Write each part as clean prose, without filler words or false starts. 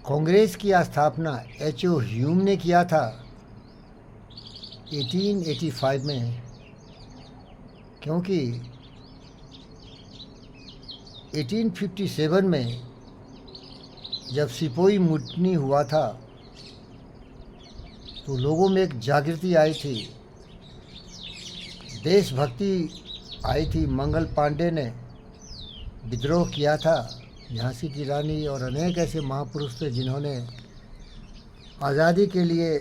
कांग्रेस की स्थापना HO. Hume ने किया था 1885 में, क्योंकि 1857 में जब सिपोही मुटनी हुआ था तो लोगों में एक जागृति आई थी, देशभक्ति आई थी। मंगल पांडे ने विद्रोह किया था, झांसी की रानी और अनेक ऐसे महापुरुष थे जिन्होंने आज़ादी के लिए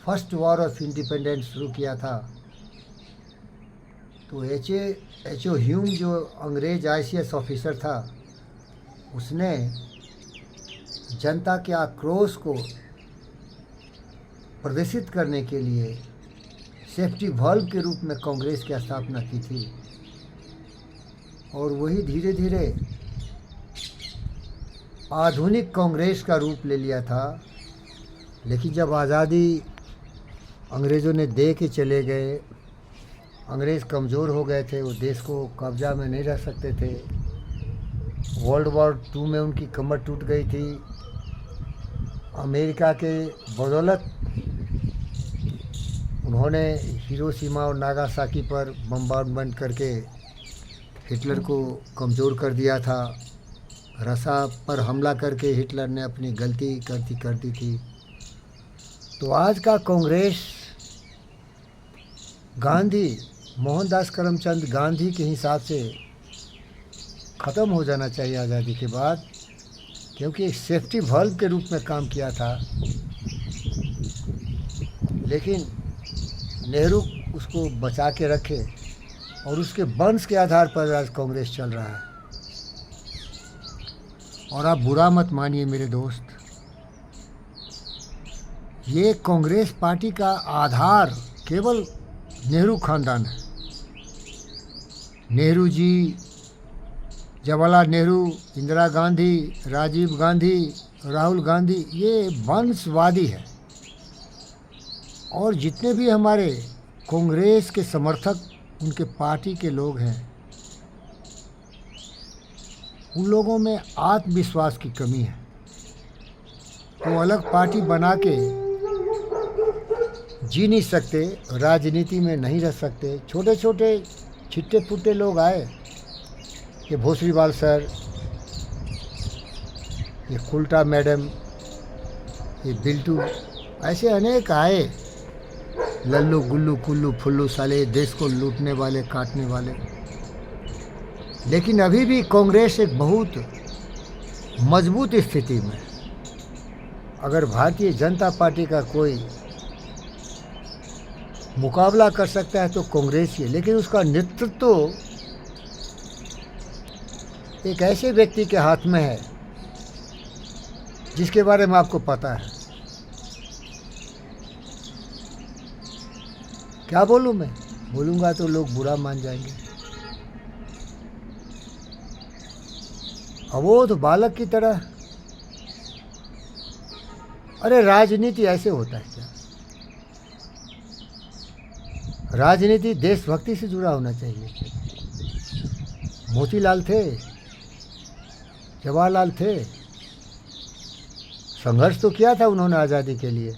फर्स्ट वॉर ऑफ इंडिपेंडेंस शुरू किया था। तो एच.ओ. ह्यूम जो अंग्रेज ICS ऑफिसर था, उसने जनता के आक्रोश को प्रदर्शित करने के लिए सेफ्टी वॉल्व के रूप में कांग्रेस की स्थापना की थी। और वही धीरे धीरे आधुनिक कांग्रेस का रूप ले लिया था। लेकिन जब आज़ादी अंग्रेज़ों ने दे के चले गए, अंग्रेज़ कमज़ोर हो गए थे, वो देश को कब्जा में नहीं रह सकते थे। वर्ल्ड वॉर 2 में उनकी कमर टूट गई थी। अमेरिका के बदौलत उन्होंने हिरोशिमा और नागासाकी पर बम्बार्डमेंट करके हिटलर को कमज़ोर कर दिया था। रसा पर हमला करके हिटलर ने अपनी गलती कर दी थी। तो आज का कांग्रेस मोहनदास करमचंद गांधी के हिसाब से ख़त्म हो जाना चाहिए आज़ादी के बाद, क्योंकि एक सेफ्टी वॉल्व के रूप में काम किया था। लेकिन नेहरू उसको बचा के रखे और उसके वंश के आधार पर आज कांग्रेस चल रहा है। और आप बुरा मत मानिए मेरे दोस्त, ये कांग्रेस पार्टी का आधार केवल नेहरू खानदान है। नेहरू जी, जवाहरलाल नेहरू, इंदिरा गांधी, राजीव गांधी, राहुल गांधी, ये वंशवादी है। और जितने भी हमारे कांग्रेस के समर्थक, उनके पार्टी के लोग हैं, उन लोगों में आत्मविश्वास की कमी है। वो अलग पार्टी बना के जी नहीं सकते, राजनीति में नहीं रह सकते। छोटे छोटे छिट्टे पुट्टे लोग आए, ये भोसरीवाल सर, ये कुल्टा मैडम, ये बिल्टू, ऐसे अनेक आए, लल्लू गुल्लू कुल्लू फुल्लू साले, देश को लूटने वाले, काटने वाले। लेकिन अभी भी कांग्रेस एक बहुत मजबूत स्थिति में। अगर भारतीय जनता पार्टी का कोई मुकाबला कर सकता है तो कांग्रेस ही है। लेकिन उसका नेतृत्व एक ऐसे व्यक्ति के हाथ में है जिसके बारे में आपको पता है। क्या बोलूं मैं? बोलूँगा तो लोग बुरा मान जाएंगे। अबोध बालक की तरह। अरे राजनीति ऐसे होता है क्या? राजनीति देशभक्ति से जुड़ा होना चाहिए। मोतीलाल थे, जवाहरलाल थे, संघर्ष तो किया था उन्होंने आज़ादी के लिए।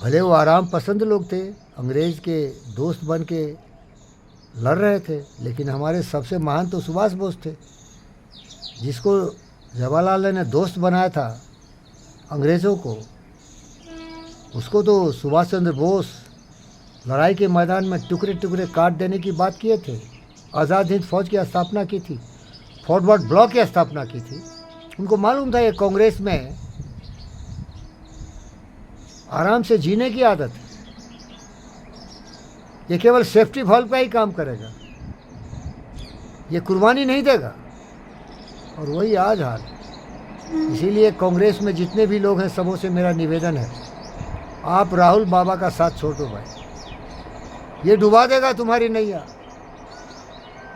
भले वो आराम पसंद लोग थे, अंग्रेज़ के दोस्त बन के लड़ रहे थे, लेकिन हमारे सबसे महान तो सुभाष बोस थे, जिसको जवाहरलाल ने दोस्त बनाया था अंग्रेज़ों को। उसको तो सुभाष चंद्र बोस लड़ाई के मैदान में टुकड़े टुकड़े काट देने की बात किए थे। आज़ाद हिंद फौज की स्थापना की थी, फॉरवर्ड ब्लॉक की स्थापना की थी। उनको मालूम था ये कांग्रेस में आराम से जीने की आदत है, ये केवल सेफ्टी वॉल्व का ही काम करेगा, ये कुर्बानी नहीं देगा। और वही आज हाल। इसीलिए कांग्रेस में जितने भी लोग हैं, सबों से मेरा निवेदन है, आप राहुल बाबा का साथ छोड़ दो भाई। ये डुबा देगा तुम्हारी नैया।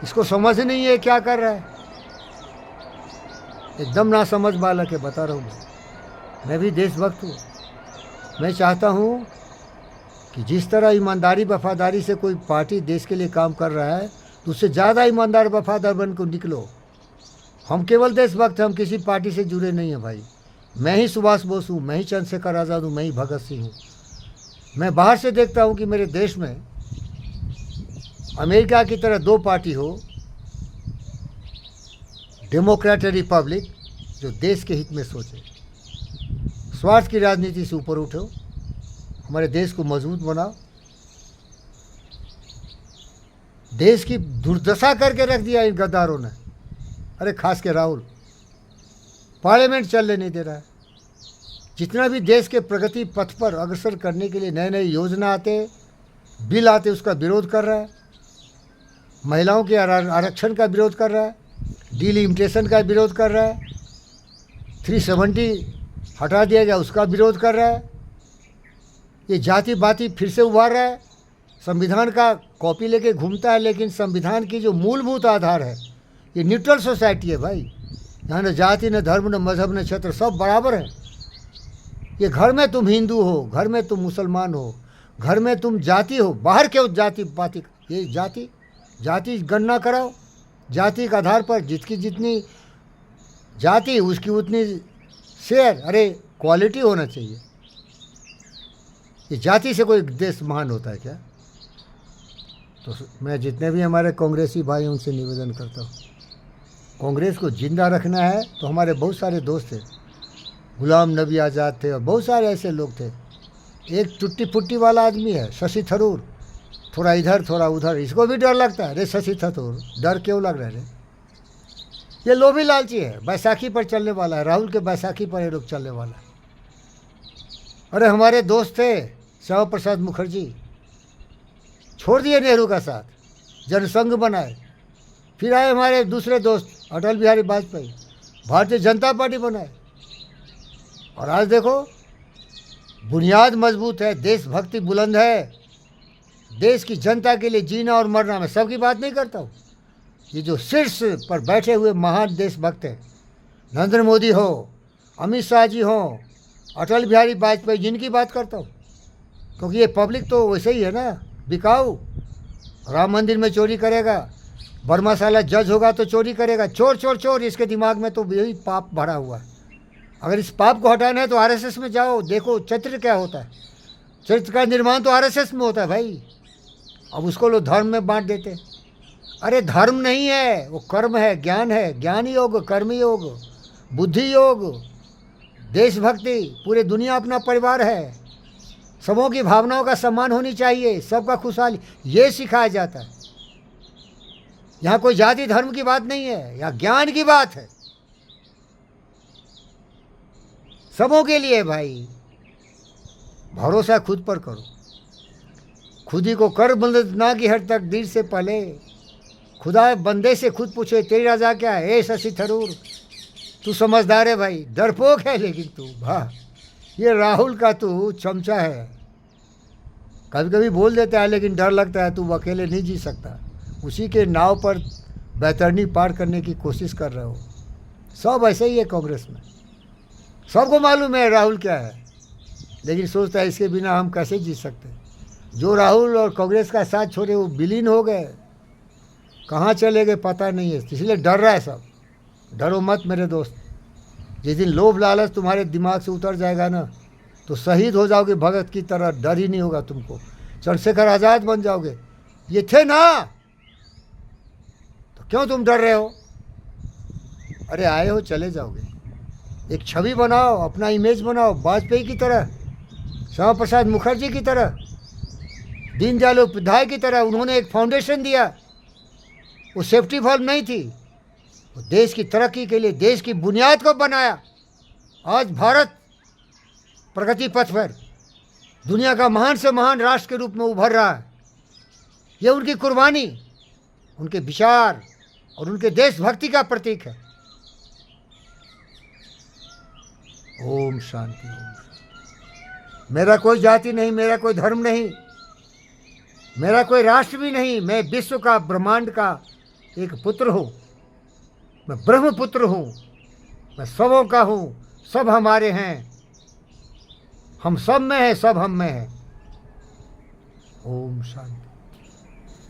इसको समझ नहीं है क्या कर रहा है, एकदम ना समझ बालक है, बता रहा हूँ। मैं भी देशभक्त हूँ। मैं चाहता हूँ कि जिस तरह ईमानदारी वफादारी से कोई पार्टी देश के लिए काम कर रहा है, तो उससे ज़्यादा ईमानदार वफादार बन को निकलो। हम केवल देशभक्त हैं, हम किसी पार्टी से जुड़े नहीं हैं भाई। मैं ही सुभाष बोस हूँ, मैं ही चंद्रशेखर आज़ाद हूँ, मैं ही भगत सिंह हूँ। मैं बाहर से देखता हूँ कि मेरे देश में अमेरिका की तरह दो पार्टी हो, डेमोक्रेट और रिपब्लिक, जो देश के हित में सोचे, स्वार्थ की राजनीति से ऊपर उठो, हमारे देश को मजबूत बनाओ। देश की दुर्दशा करके रख दिया इन गद्दारों ने। अरे खास के राहुल, पार्लियामेंट चलने नहीं दे रहा है। जितना भी देश के प्रगति पथ पर अग्रसर करने के लिए नए नए योजना आते, बिल आते, उसका विरोध कर रहा है। महिलाओं के आरक्षण का विरोध कर रहा है, डिलिमिटेशन का विरोध कर रहा है, 370 हटा दिया गया उसका विरोध कर रहा है। ये जाति बाती फिर से उभार रहा है। संविधान का कॉपी लेके घूमता है, लेकिन संविधान की जो मूलभूत आधार है, ये न्यूट्रल सोसाइटी है भाई। यहाँ न जाति, न धर्म, न मजहब, न क्षेत्र, सब बराबर है। ये घर में तुम हिंदू हो, घर में तुम मुसलमान हो, घर में तुम जाति हो, बाहर क्यों जाति पाति? ये जाति गणना कराओ, जाति के आधार पर जिसकी जितनी जाति उसकी उतनी शेयर। अरे क्वालिटी होना चाहिए। ये जाति से कोई देश महान होता है क्या? तो मैं जितने भी हमारे कांग्रेसी भाई हैं उनसे निवेदन करता हूँ, कांग्रेस को जिंदा रखना है। तो हमारे बहुत सारे दोस्त थे, गुलाम नबी आज़ाद थे और बहुत सारे ऐसे लोग थे। एक टुट्टी फुट्टी वाला आदमी है शशि थरूर, थोड़ा इधर थोड़ा उधर, इसको भी डर लगता है। अरे शशि थरूर, डर क्यों लग रहा है? ये लोभी लालची है, बैसाखी पर चलने वाला है, राहुल के बैसाखी पर ये लोग चलने वाला है। अरे हमारे दोस्त थे श्यामा प्रसाद मुखर्जी, छोड़ दिए नेहरू का साथ, जनसंघ बनाए। फिर आए हमारे दूसरे दोस्त अटल बिहारी वाजपेयी, भारतीय जनता पार्टी बनाए। और आज देखो, बुनियाद मजबूत है, देशभक्ति बुलंद है, देश की जनता के लिए जीना और मरना। मैं सबकी बात नहीं करता हूँ। ये जो शीर्ष पर बैठे हुए महान देशभक्त हैं, नरेंद्र मोदी हो, अमित शाह जी हो, अटल बिहारी वाजपेयी, जिनकी बात करता हूँ। क्योंकि ये पब्लिक तो वैसे ही है ना, बिकाऊ। राम मंदिर में चोरी करेगा, बरमाशाला जज होगा तो चोरी करेगा, चोर चोर चोर, इसके दिमाग में तो यही पाप भरा हुआ है। अगर इस पाप को हटाना है तो आरएसएस में जाओ, देखो चरित्र क्या होता है। चरित्र का निर्माण तो आरएसएस में होता है भाई। अब उसको लोग धर्म में बांट देते। अरे धर्म नहीं है, वो कर्म है, ज्ञान है, ज्ञान योग, कर्म योग, बुद्धि योग, देशभक्ति, पूरे दुनिया अपना परिवार है, सबों की भावनाओं का सम्मान होनी चाहिए, सबका खुशहाली, ये सिखाया जाता है। यहाँ कोई जाति धर्म की बात नहीं है, यहाँ ज्ञान की बात है, सबों के लिए भाई। भरोसा खुद पर करो, खुद ही को कर बंद ना की हर तकदीर से पहले। खुदा बंदे से खुद पूछे तेरी रजा क्या है? ए शशि थरूर, तू समझदार है भाई, डरपोक है लेकिन तू, वाह, ये राहुल का तू चमचा है। कभी कभी बोल देता है लेकिन डर लगता है, तू अकेले नहीं जी सकता। उसी के नाव पर बैतरनी पार करने की कोशिश कर रहे हो। सब ऐसे ही है कांग्रेस में, सबको मालूम है राहुल क्या है, लेकिन सोचता है इसके बिना हम कैसे जी सकते। जो राहुल और कांग्रेस का साथ छोड़े वो विलीन हो गए, कहाँ चले गए पता नहीं है, इसलिए डर रहा है सब। डरो मत मेरे दोस्त, जिस दिन लोभ लालच तुम्हारे दिमाग से उतर जाएगा ना, तो शहीद हो जाओगे भगत की तरह, डर ही नहीं होगा तुमको, चंद्रशेखर आज़ाद बन जाओगे। ये थे ना, तो क्यों तुम डर रहे हो? अरे आए हो चले जाओगे। एक छवि बनाओ, अपना इमेज बनाओ, वाजपेयी की तरह, श्यामा प्रसाद मुखर्जी की तरह, दीनदयाल उपाध्याय की तरह। उन्होंने एक फाउंडेशन दिया, वो सेफ्टी वॉल्व नहीं थी, वो देश की तरक्की के लिए देश की बुनियाद को बनाया। आज भारत प्रगति पथ पर दुनिया का महान से महान राष्ट्र के रूप में उभर रहा है। ये उनकी कुर्बानी, उनके विचार और उनके देशभक्ति का प्रतीक है। ओम शांति, ओम शांति। मेरा कोई जाति नहीं, मेरा कोई धर्म नहीं, मेरा कोई राष्ट्र भी नहीं। मैं विश्व का, ब्रह्मांड का एक पुत्र हूँ, मैं ब्रह्मपुत्र हूँ, मैं सबों का हूँ, सब हमारे हैं, हम सब में है, सब हम में है। ओम शांति।